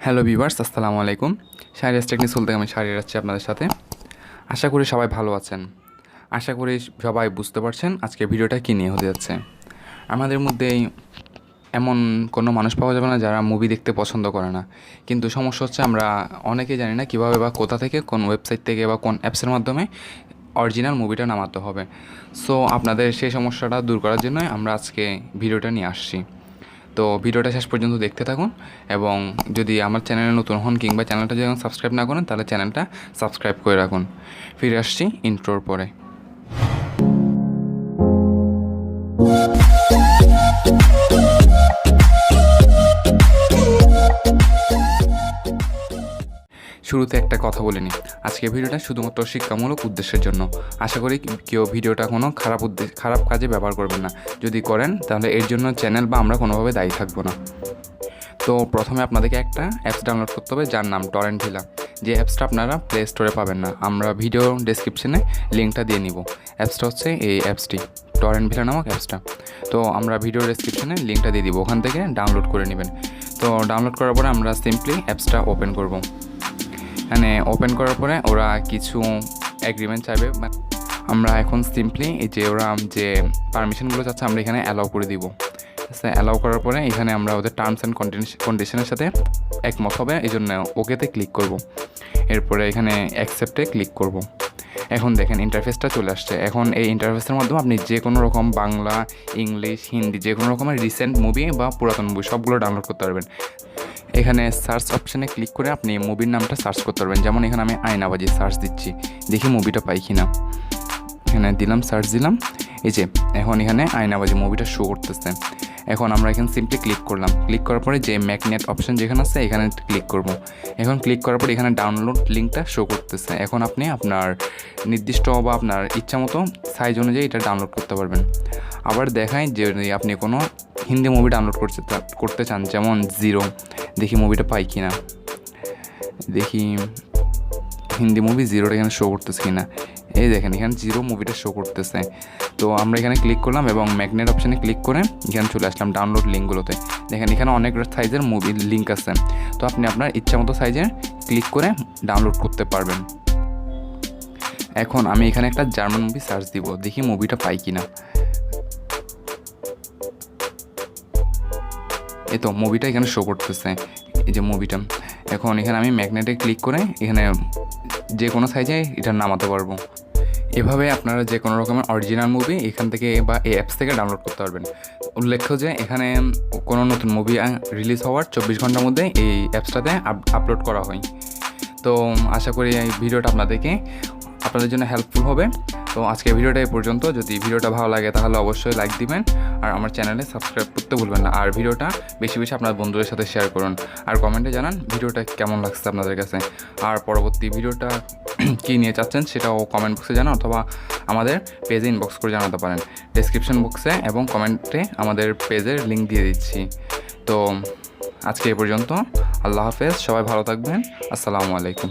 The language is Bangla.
হ্যালো ভিউয়ার্স, আসসালামু আলাইকুম। শাহরিয়াজ টেকনিক্যাল থেকে আমি শাহরিয়ার আছি আপনাদের সাথে। আশা করি সবাই ভালো আছেন। আশা করি সবাই বুঝতে পারছেন আজকে ভিডিওটা কী নিয়ে হতে যাচ্ছে। আমাদের মধ্যেই এমন কোনো মানুষ পাওয়া যাবে না যারা মুভি দেখতে পছন্দ করে না, কিন্তু সমস্যা হচ্ছে আমরা অনেকেই জানি না কীভাবে বা কোথা থেকে, কোন ওয়েবসাইট থেকে বা কোন অ্যাপসের মাধ্যমে অরিজিনাল মুভিটা নামাতে হবে। সো আপনাদের সেই সমস্যাটা দূর করার জন্যই আমরা আজকে ভিডিওটা নিয়ে আসছি। তো ভিডিওটা শেষ পর্যন্ত দেখতে থাকুন, এবং যদি আমার চ্যানেলে নতুন হন কিংবা চ্যানেলটা যদি সাবস্ক্রাইব না করেন তাহলে চ্যানেলটা সাবস্ক্রাইব করে রাখুন। ফিরে আসছি ইন্ট্রোর পরে। শুরুতে একটা কথা বলে নিই, আজকে ভিডিওটা শুধুমাত্র শিক্ষামূলক উদ্দেশ্যের জন্য। আশা করি কেউ ভিডিওটা কোনো খারাপ কাজে ব্যবহার করবেন না। যদি করেন তাহলে এর জন্য চ্যানেল বা আমরা কোনোভাবে দায়ী থাকবো না। তো প্রথমে আপনাদেরকে একটা অ্যাপস ডাউনলোড করতে হবে যার নাম টরেন্ট। যে অ্যাপসটা আপনারা প্লে স্টোরে পাবেন না, আমরা ভিডিও ডেসক্রিপশনে লিঙ্কটা দিয়ে নিব। অ্যাপসটা হচ্ছে এই অ্যাপসটি, টরেন্ট নামক অ্যাপসটা। তো আমরা ভিডিও ডেসক্রিপশনে লিঙ্কটা দিয়ে দিব, ওখান থেকে ডাউনলোড করে নেবেন। তো ডাউনলোড করার পরে আমরা সিম্পলি অ্যাপসটা ওপেন করব। এখানে ওপেন করার পরে ওরা কিছু অ্যাগ্রিমেন্ট চাইবে। আমরা এখন সিম্পলি এই যে ওরা যে পারমিশনগুলো চাচ্ছে আমরা এখানে অ্যালাউ করে দিব। অ্যালাউ করার পরে এখানে আমরা ওদের টার্মস অ্যান্ড কন্ডিশনের সাথে একমত হবে, এই জন্য ওকেতে ক্লিক করব। এরপরে এখানে অ্যাকসেপ্টে ক্লিক করব। এখন দেখেন ইন্টারফেসটা চলে আসছে। এখন এই ইন্টারফেসের মাধ্যমে আপনি যে কোনো রকম বাংলা, ইংলিশ, হিন্দি যে কোনো রকমের রিসেন্ট মুভি বা পুরাতন মুভি সবগুলো ডাউনলোড করতে পারবেন। এখানে সার্চ অপশানে ক্লিক করে আপনি মুভির নামটা সার্চ করতে পারবেন। যেমন এখানে আমি আয়নাবাজি সার্চ দিচ্ছি, দেখি মুভিটা পাই কি না। এখানে দিলাম, সার্চ দিলাম, এই যে এখন এখানে আয়নাবাজি মুভিটা শো করতেছে। এখন আমরা এখানে সিম্পলি ক্লিক করলাম। ক্লিক করার পরে যে ম্যাগনেট অপশান যেখানে আছে এখানে ক্লিক করব। এখন ক্লিক করার পরে এখানে ডাউনলোড লিঙ্কটা শো করতেছে। এখন আপনি আপনার নির্দিষ্ট বা আপনার ইচ্ছা মতো সাইজ অনুযায়ী এটা ডাউনলোড করতে পারবেন। আবার দেখায় যে আপনি কোনো হিন্দি মুভি ডাউনলোড করতে চান, যেমন জিরো, দেখি মুভিটা পাই কি না। দেখি হিন্দি মুভি জিরোটা এখানে শো করতেছে কি না। এই দেখেন এখানে জিরো মুভিটা শো করতেছে। তো আমরা এখানে ক্লিক করলাম এবং ম্যাগনেট অপশানে ক্লিক করে এখানে চলে আসলাম ডাউনলোড লিঙ্কগুলোতে। দেখেন এখানে অনেক সাইজের মুভির লিঙ্ক আছে। তো আপনি আপনার ইচ্ছা মতো সাইজের ক্লিক করে ডাউনলোড করতে পারবেন। এখন আমি এখানে একটা জার্মান মুভি সার্চ দিব, দেখি মুভিটা পাই কি না। এই তো মুভিটা এখানে শো করতেছে, এই যে মুভিটা। এখন এখানে আমি ম্যাগনেটে ক্লিক করে এখানে যে কোনো সাইজে এটা নামাতে পারবো। এভাবে আপনারা যে কোনো রকমের অরিজিনাল মুভি এখান থেকে বা এই অ্যাপস থেকে ডাউনলোড করতে পারবেন। উল্লেখ্য যে এখানে কোনো নতুন মুভি রিলিজ হওয়ার 24 ঘন্টার মধ্যে এই অ্যাপসটাতে আপলোড করা হয়। তো আশা করি এই ভিডিওটা আপনাদের জন্য হেল্পফুল হবে। তো আজকে ভিডিওটা এই পর্যন্ত। যদি ভিডিওটা ভালো লাগে তাহলে অবশ্যই লাইক দিবেন, আর আমার চ্যানেলে সাবস্ক্রাইব করতে ভুলবেন না। আর ভিডিওটা বেশি বেশি আপনার বন্ধুদের সাথে শেয়ার করুন, আর কমেন্টে জানান ভিডিওটা কেমন লাগছে আপনাদের কাছে। আর পরবর্তী ভিডিওটা কী নিয়ে চাচ্ছেন সেটাও কমেন্ট বক্সে জানান, অথবা আমাদের পেজে ইনবক্স করে জানাতে পারেন। ডেসক্রিপশন বক্সে এবং কমেন্টে আমাদের পেজের লিঙ্ক দিয়ে দিচ্ছি। তো আজকে এই পর্যন্ত। আল্লাহ হাফেজ, সবাই ভালো থাকবেন। আসসালামু আলাইকুম।